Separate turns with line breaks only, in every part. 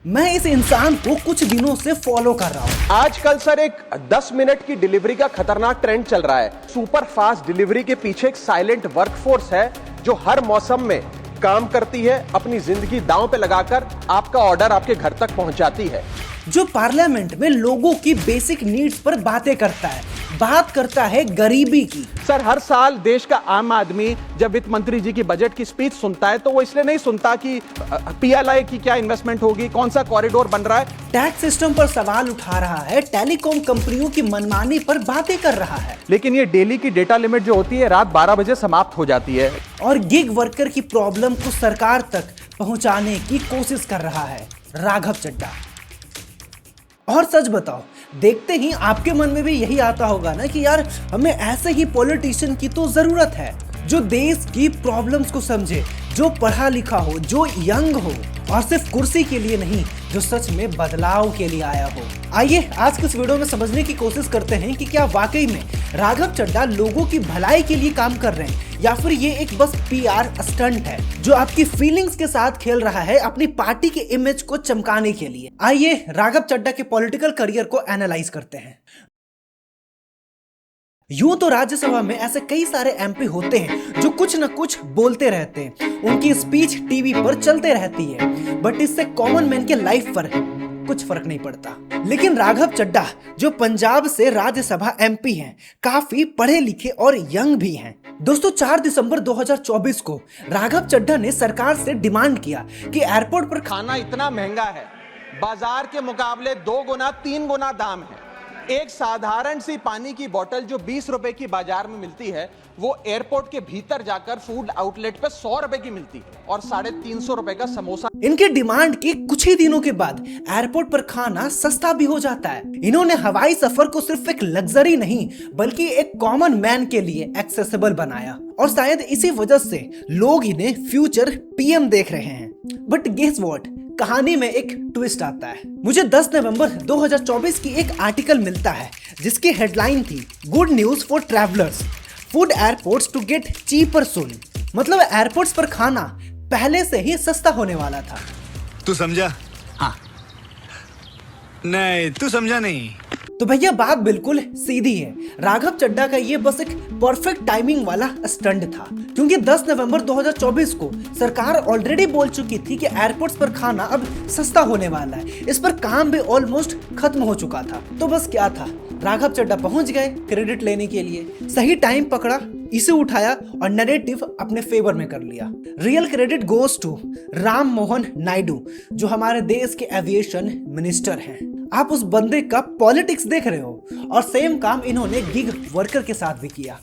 मैं इस इंसान को कुछ दिनों से फॉलो कर रहा हूँ।
आजकल सर एक 10 मिनट की डिलीवरी का खतरनाक ट्रेंड चल रहा है। सुपर फास्ट डिलीवरी के पीछे एक साइलेंट वर्कफोर्स है जो हर मौसम में काम करती है, अपनी जिंदगी दांव पे लगाकर आपका ऑर्डर आपके घर तक पहुंचाती है,
जो पार्लियामेंट में लोगों की बेसिक नीड्स पर बातें करता है, बात करता है गरीबी की।
सर हर साल देश का आम आदमी जब वित्त मंत्री जी की बजट की स्पीच सुनता है तो वो इसलिए नहीं सुनता कि पीएलआई की क्या इन्वेस्टमेंट होगी, कौन सा कॉरिडोर बन रहा है।
टैक्स सिस्टम पर सवाल उठा रहा है, टेलीकॉम कंपनियों की मनमानी पर बातें कर रहा है,
लेकिन ये डेली की डेटा लिमिट जो होती है रात 12 बजे समाप्त हो जाती है।
और गिग वर्कर की प्रॉब्लम को सरकार तक पहुंचाने की कोशिश कर रहा है राघव चड्ढा। और सच बताओ, देखते ही आपके मन में भी यही आता होगा ना कि यार हमें ऐसे ही पॉलिटिशियन की तो जरूरत है जो देश की प्रॉब्लम्स को समझे, जो पढ़ा लिखा हो, जो यंग हो और सिर्फ कुर्सी के लिए नहीं, जो सच में बदलाव के लिए आया हो। आइए आज के इस वीडियो में समझने की कोशिश करते हैं कि क्या वाकई में राघव चड्ढा लोगों की भलाई के लिए काम कर रहे हैं या फिर ये एक बस पीआर स्टंट है जो आपकी फीलिंग्स के साथ खेल रहा है अपनी पार्टी के इमेज को चमकाने के लिए। आइए राघव चड्ढा के पॉलिटिकल करियर को एनालाइज करते हैं। यूं तो राज्यसभा में ऐसे कई सारे एमपी होते हैं जो कुछ न कुछ बोलते रहते हैं, उनकी स्पीच टीवी पर चलते रहती है, बट इससे कॉमन मैन के लाइफ पर कुछ फर्क नहीं पड़ता। लेकिन राघव चड्ढा जो पंजाब से राज्यसभा एमपी हैं, काफी पढ़े लिखे और यंग भी हैं। दोस्तों 4 दिसंबर 2024 को राघव चड्ढा ने सरकार से डिमांड किया कि एयरपोर्ट पर
खाना इतना महंगा है, बाजार के मुकाबले 2 गुना 3 गुना दाम है। एक साधारण सी पानी की बोतल जो 20 रुपए की बाजार में मिलती है वो एयरपोर्ट के भीतर जाकर फूड आउटलेट पे 100 रुपए की मिलती है और 350 रुपए का समोसा।
इनके डिमांड के कुछ ही दिनों के बाद एयरपोर्ट पर खाना सस्ता भी हो जाता है। इन्होंने हवाई सफर को सिर्फ एक लग्जरी नहीं बल्कि एक कॉमन मैन के लिए एक्सेसिबल बनाया और शायद इसी वजह से लोग इन्हें फ्यूचर पीएम देख रहे हैं। बट गेस व्हाट, कहानी में एक ट्विस्ट आता है। मुझे 10 नवंबर 2024 की एक आर्टिकल मिलता है जिसकी हेडलाइन थी good news for travellers, food airports to get cheaper soon. मतलब एयरपोर्ट्स पर खाना पहले से ही सस्ता होने वाला था।
तू समझा? हाँ। नहीं, तू समझा नहीं।
तो भैया बात बिल्कुल सीधी है, राघव चड्ढा का ये बस एक परफेक्ट टाइमिंग वाला स्टंट था, क्योंकि 10 नवंबर 2024 को सरकार ऑलरेडी बोल चुकी थी कि एयरपोर्ट्स पर खाना अब सस्ता होने वाला है। इस पर काम भी ऑलमोस्ट खत्म हो चुका था। तो बस क्या था, राघव चड्ढा पहुंच गए क्रेडिट लेने के लिए, सही टाइम पकड़ा, इसे उठाया और नैरेटिव अपने फेवर में कर लिया। Real credit goes to Ram Mohan Naidu जो हमारे देश के एविएशन मिनिस्टर हैं। आप उस बंदे का पॉलिटिक्स देख रहे हो और सेम काम इन्होंने गिग वर्कर के साथ भी किया।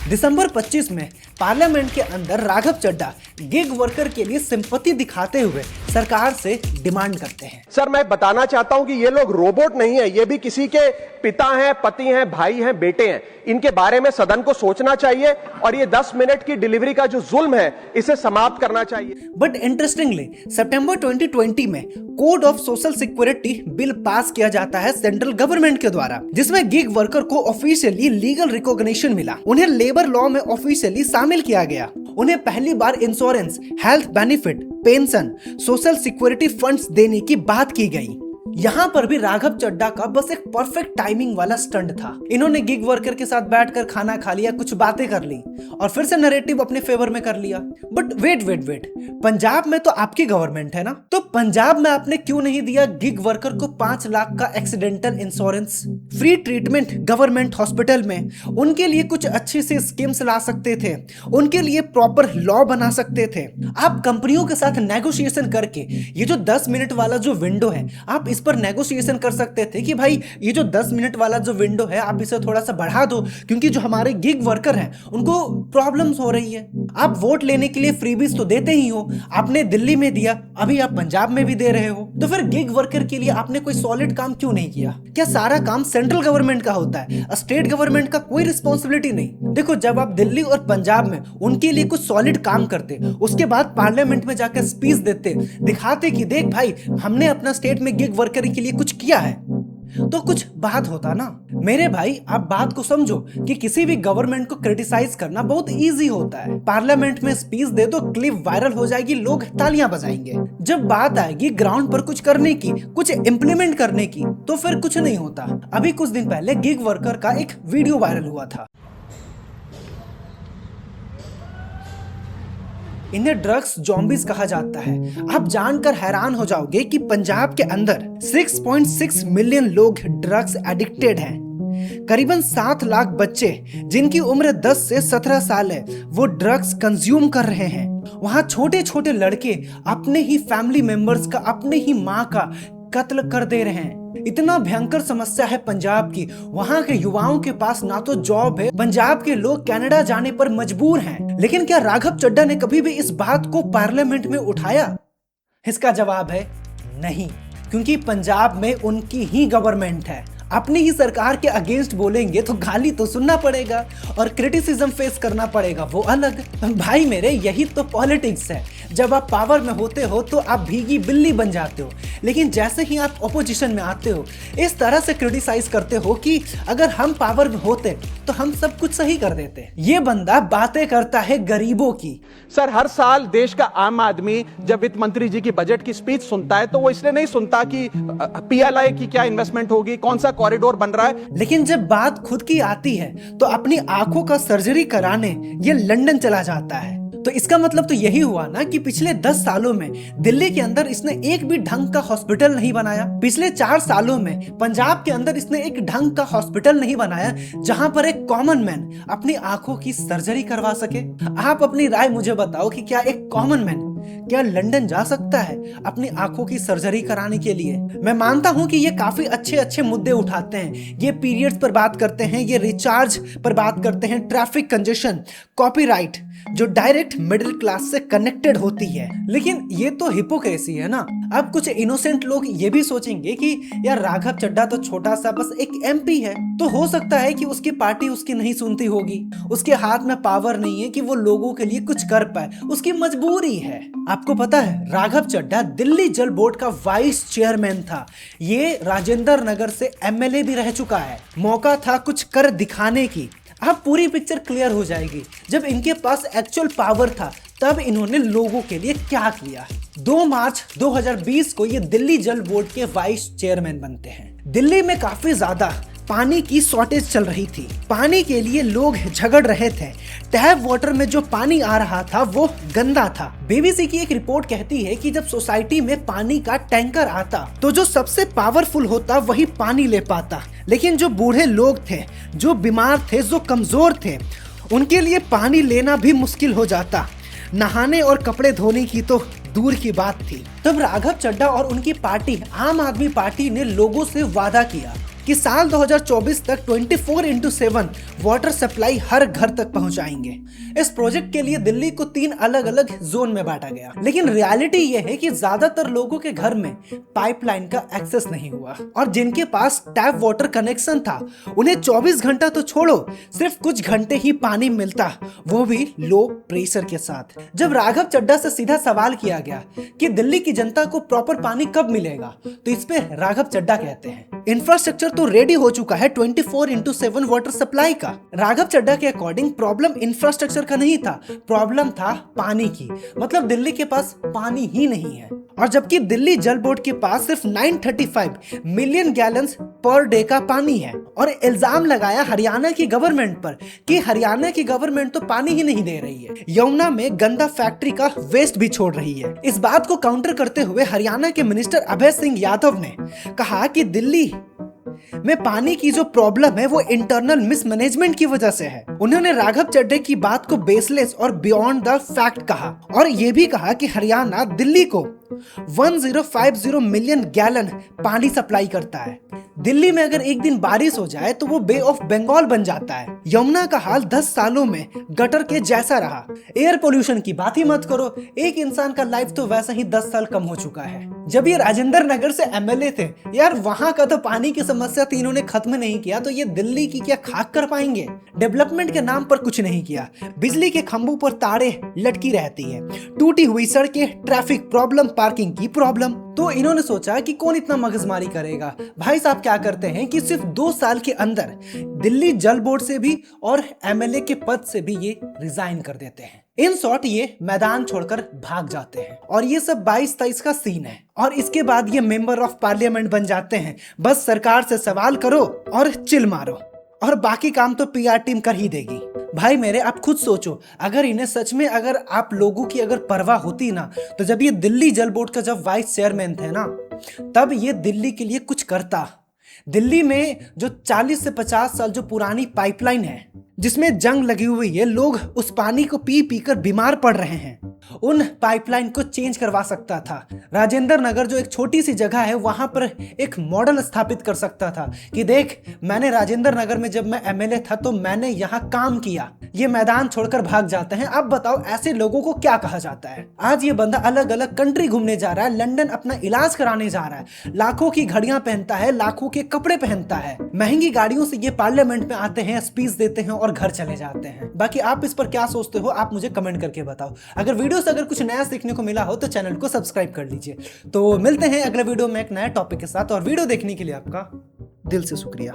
दिसंबर 25 में पार्लियामेंट के अंदर राघव चड्ढा गिग वर्कर के लिए सिंपैथी दिखाते हुए सरकार से डिमांड करते हैं।
सर मैं बताना चाहता हूं कि ये लोग रोबोट नहीं है, ये भी किसी के पिता हैं, पति हैं, भाई हैं, बेटे हैं। इनके बारे में सदन को सोचना चाहिए और ये 10 मिनट की डिलीवरी का जो जुल्म है इसे समाप्त करना चाहिए।
बट इंटरेस्टिंगली सितंबर 2020 में code of social security bill pass किया जाता है सेंट्रल गवर्नमेंट के द्वारा, जिसमें गिग वर्कर को ऑफिशियली लीगल रिकॉग्निशन मिला। उन्हें लेबर लॉ में ऑफिशियली शामिल किया गया। उन्हें पहली बार insurance, health benefit, pension, social security funds देने की बात की गई। यहाँ पर भी राघव चड्ढा का बस एक परफेक्ट टाइमिंग वाला स्टंट था। इन्होंने गिग वर्कर के साथ बैठकर खाना खा लिया, कुछ बातें कर ली और फिर से नैरेटिव अपने फेवर में कर लिया। बट वेट, पंजाब में तो आपकी गवर्नमेंट है ना, तो पंजाब में आपने क्यों नहीं दिया गिग वर्कर को 5 लाख का accidental insurance, free treatment government hospital में? उनके लिए कुछ अच्छी सी स्कीम्स ला सकते थे, उनके लिए प्रॉपर लॉ बना सकते थे। आप कंपनियों के साथ नेगोशिएशन करके ये जो 10 मिनट वाला जो विंडो है आप इस पर नेगोशिएशन कर सकते थे कि भाई ये जो 10 मिनट वाला जो विंडो है आप इसे थोड़ा सा बढ़ा दो, क्योंकि जो हमारे गिग वर्कर हैं उनको प्रॉब्लम्स हो रही है। आप वोट लेने के लिए फ्रीबीज तो देते ही हो, आपने दिल्ली में दिया, अभी आप पंजाब में भी दे रहे हो, तो फिर गिग वर्कर के लिए आपने कोई सॉलिड काम क्यों नहीं किया? क्या सारा काम सेंट्रल गवर्नमेंट का होता है, स्टेट गवर्नमेंट का कोई रिस्पॉन्सिबिलिटी नहीं? देखो जब आप दिल्ली और पंजाब में उनके लिए कुछ सॉलिड काम करते, उसके बाद पार्लियामेंट में जाकर स्पीच देते, दिखाते कि देख भाई हमने अपना स्टेट में गिग वर्कर के लिए कुछ किया है, तो कुछ बात होता ना। मेरे भाई, आप बात को समझो कि किसी भी गवर्नमेंट को क्रिटिसाइज करना बहुत इजी होता है। पार्लियामेंट में स्पीच दे दो, क्लिप वायरल हो जाएगी, लोग तालियां बजाएंगे। जब बात आएगी ग्राउंड पर कुछ करने की, कुछ इम्प्लीमेंट करने की, तो फिर कुछ नहीं होता। अभी कुछ दिन पहले गिग वर्कर का एक वीडियो वायरल हुआ था। इन्हें ड्रग्स ज़ॉम्बीज कहा जाता है। आप जानकर हैरान हो जाओगे कि पंजाब के अंदर 6.6 मिलियन लोग ड्रग्स एडिक्टेड हैं। करीबन 7 लाख बच्चे जिनकी उम्र 10 से 17 साल है, वो ड्रग्स कंज्यूम कर रहे हैं। वहां छोटे छोटे लड़के अपने ही फैमिली मेंबर्स का, अपने ही माँ का कत्ल कर दे रहे हैं। इतना भयंकर समस्या है पंजाब की। वहां के युवाओं के पास ना तो जॉब है, पंजाब के लोग कनाडा जाने पर मजबूर हैं। लेकिन क्या राघव चड्ढा ने कभी भी इस बात को पार्लियामेंट में उठाया? इसका जवाब है नहीं, क्योंकि पंजाब में उनकी ही गवर्नमेंट है। अपनी ही सरकार के अगेंस्ट बोलेंगे तो गाली तो सुनना पड़ेगा और क्रिटिसिज्म फेस करना पड़ेगा, वो अलग। भाई मेरे, यही तो पॉलिटिक्स है। जब आप पावर में होते हो तो आप भीगी बिल्ली बन जाते हो, लेकिन जैसे ही आप ऑपोजिशन में आते हो इस तरह से क्रिटिसाइज करते हो कि अगर हम पावर में होते तो हम सब कुछ सही कर देते। ये बंदा बातें करता है गरीबों की।
सर, हर साल देश का आम आदमी जब वित्त मंत्री जी की बजट की स्पीच सुनता है तो वो इसलिए नहीं सुनता कि पीएलआई की क्या इन्वेस्टमेंट होगी, कौन सा कॉरिडोर बन रहा है।
लेकिन जब बात खुद की आती है तो अपनी आंखों का सर्जरी कराने ये लंदन चला जाता है। तो इसका मतलब तो यही हुआ ना कि पिछले 10 सालों में दिल्ली के अंदर इसने एक भी ढंग का हॉस्पिटल नहीं बनाया। पिछले 4 सालों में पंजाब के अंदर इसने एक ढंग का हॉस्पिटल नहीं बनाया जहां पर एक कॉमन मैन अपनी आंखों की सर्जरी करवा सके। आप अपनी राय मुझे बताओ कि क्या एक कॉमन मैन क्या लंदन जा सकता है अपनी आंखों की सर्जरी कराने के लिए? मैं मानता हूं कि ये काफी अच्छे मुद्दे उठाते हैं। ये पीरियड्स पर बात करते हैं, ये रिचार्ज पर बात करते हैं, ट्रैफिक कंजेशन, कॉपीराइट, जो डायरेक्ट मिडिल क्लास से कनेक्टेड होती है। लेकिन ये तो हिपोक्रेसी है ना। अब कुछ इनोसेंट लोग ये भी सोचेंगे कि यार राघव चड्ढा तो छोटा सा बस एक एमपी है, तो हो सकता है कि उसकी पार्टी उसकी नहीं सुनती होगी, उसके हाथ में पावर नहीं है कि वो लोगों के लिए कुछ कर पाए, उसकी मजबूरी है। आपको पता है राघव चड्ढा दिल्ली जल बोर्ड का वाइस चेयरमैन था। ये राजेंद्र नगर से एमएलए भी रह चुका है। मौका था कुछ कर दिखाने की। अब पूरी पिक्चर क्लियर हो जाएगी। जब इनके पास एक्चुअल पावर था तब इन्होंने लोगों के लिए क्या किया। 2 मार्च 2020 को ये दिल्ली जल बोर्ड के वाइस चेयरमैन बनते हैं। दिल्ली में काफी ज्यादा पानी की शॉर्टेज चल रही थी। पानी के लिए लोग झगड़ रहे थे। टैप वाटर में जो पानी आ रहा था वो गंदा था। बीबीसी की एक रिपोर्ट कहती है कि जब सोसाइटी में पानी का टैंकर आता तो जो सबसे पावरफुल होता वही पानी ले पाता, लेकिन जो बूढ़े लोग थे, जो बीमार थे, जो कमजोर थे, उनके लिए पानी लेना भी मुश्किल हो जाता। नहाने और कपड़े धोने की तो दूर की बात थी। तब राघव चड्ढा और उनकी पार्टी आम आदमी पार्टी ने लोगों से वादा किया कि साल 2024 तक 24/7 वाटर सप्लाई हर घर तक पहुंचाएंगे। इस प्रोजेक्ट के लिए दिल्ली को 3 अलग अलग जोन में बांटा गया। लेकिन रियलिटी यह है कि ज्यादातर लोगों के घर में पाइपलाइन का एक्सेस नहीं हुआ और जिनके पास टैप वाटर कनेक्शन था उन्हें 24 घंटा तो छोड़ो, सिर्फ कुछ घंटे ही पानी मिलता, वो भी लो प्रेशर के साथ। जब राघव चड्ढा से सीधा सवाल किया गया कि दिल्ली की जनता को प्रॉपर पानी कब मिलेगा, तो इस पे राघव चड्ढा कहते हैं इंफ्रास्ट्रक्चर तो रेडी हो चुका है 24/7 वाटर सप्लाई का। राघव चड्ढा के अकॉर्डिंग प्रॉब्लम इंफ्रास्ट्रक्चर का नहीं था, प्रॉब्लम था पानी की। मतलब दिल्ली के पास पानी ही नहीं है। और जबकि दिल्ली जल बोर्ड के पास सिर्फ 935 मिलियन गैलन्स पर डे का पानी है। और इल्जाम लगाया हरियाणा की गवर्नमेंट पर कि हरियाणा की गवर्नमेंट तो पानी ही नहीं दे रही है, यमुना में गंदा फैक्ट्री का वेस्ट भी छोड़ रही है। इस बात को काउंटर करते हुए हरियाणा के मिनिस्टर अभय सिंह यादव ने कहा कि दिल्ली में पानी की जो प्रॉब्लम है वो इंटरनल मिसमैनेजमेंट की वजह से है। उन्होंने राघव चड्ढे की बात को बेसलेस और बियॉन्ड द फैक्ट कहा और ये भी कहा कि हरियाणा दिल्ली को 1050 मिलियन गैलन पानी सप्लाई करता है। दिल्ली में अगर एक दिन बारिश हो जाए तो वो बे ऑफ बंगाल बन जाता है। यमुना का हाल 10 सालों में गटर के जैसा रहा। एयर पोल्यूशन की बात ही मत करो, एक इंसान का लाइफ तो वैसा ही 10 साल कम हो चुका है। जब ये राजेंद्र नगर से एमएलए थे यार, वहां का तो पानी की समस्या तो इन्होंने खत्म नहीं किया, तो ये दिल्ली की क्या खाक कर पाएंगे? डेवलपमेंट के नाम पर कुछ नहीं किया। बिजली के खंभों पर तारे लटकी रहती है, टूटी हुई सड़कें, ट्रैफिक प्रॉब्लम, पार्किंग की प्रॉब्लम। तो इन्होंने सोचा कि कौन इतना मगजमारी करेगा। भाई साहब क्या करते हैं कि सिर्फ 2 साल के अंदर दिल्ली जल बोर्ड से भी और एमएलए के पद से भी ये रिजाइन कर देते हैं। इन शॉर्ट ये मैदान छोड़कर भाग जाते हैं और ये सब 22-23 का सीन है। और इसके बाद ये मेंबर ऑफ पार्लियामेंट बन जाते हैं। बस सरकार से सवाल करो और चिल मारो और बाकी काम तो पीआर टीम कर ही देगी। भाई मेरे, आप खुद सोचो, अगर इन्हें सच में अगर आप लोगों की अगर परवाह होती ना, तो जब ये दिल्ली जल बोर्ड का जब वाइस चेयरमैन थे ना, तब ये दिल्ली के लिए कुछ करता। दिल्ली में जो 40 से 50 साल जो पुरानी पाइपलाइन है जिसमें जंग लगी हुई है, लोग उस पानी को पी पी कर बीमार पड़ रहे हैं, उन पाइपलाइन को चेंज करवा सकता था। राजेंद्र नगर जो एक छोटी सी जगह है वहां पर एक मॉडल स्थापित कर सकता था कि देख, मैंने राजेंद्र नगर में जब मैं एमएलए था तो मैंने यहाँ काम किया। ये मैदान छोड़कर भाग जाते हैं। अब बताओ ऐसे लोगों को क्या कहा जाता है। आज ये बंदा अलग अलग कंट्री घूमने जा रहा है, लंदन अपना इलाज कराने जा रहा है, लाखों की घड़ियां पहनता है, लाखों के कपड़े पहनता है, महंगी गाड़ियों से ये पार्लियामेंट में आते हैं, स्पीच देते हैं और घर चले जाते हैं। बाकी आप इस पर क्या सोचते हो, आप मुझे कमेंट करके बताओ। अगर वीडियो से अगर कुछ नया सीखने को मिला हो तो चैनल को सब्सक्राइब कर लीजिए। तो मिलते हैं अगले वीडियो में एक नया टॉपिक के साथ, और वीडियो देखने के लिए आपका दिल से शुक्रिया।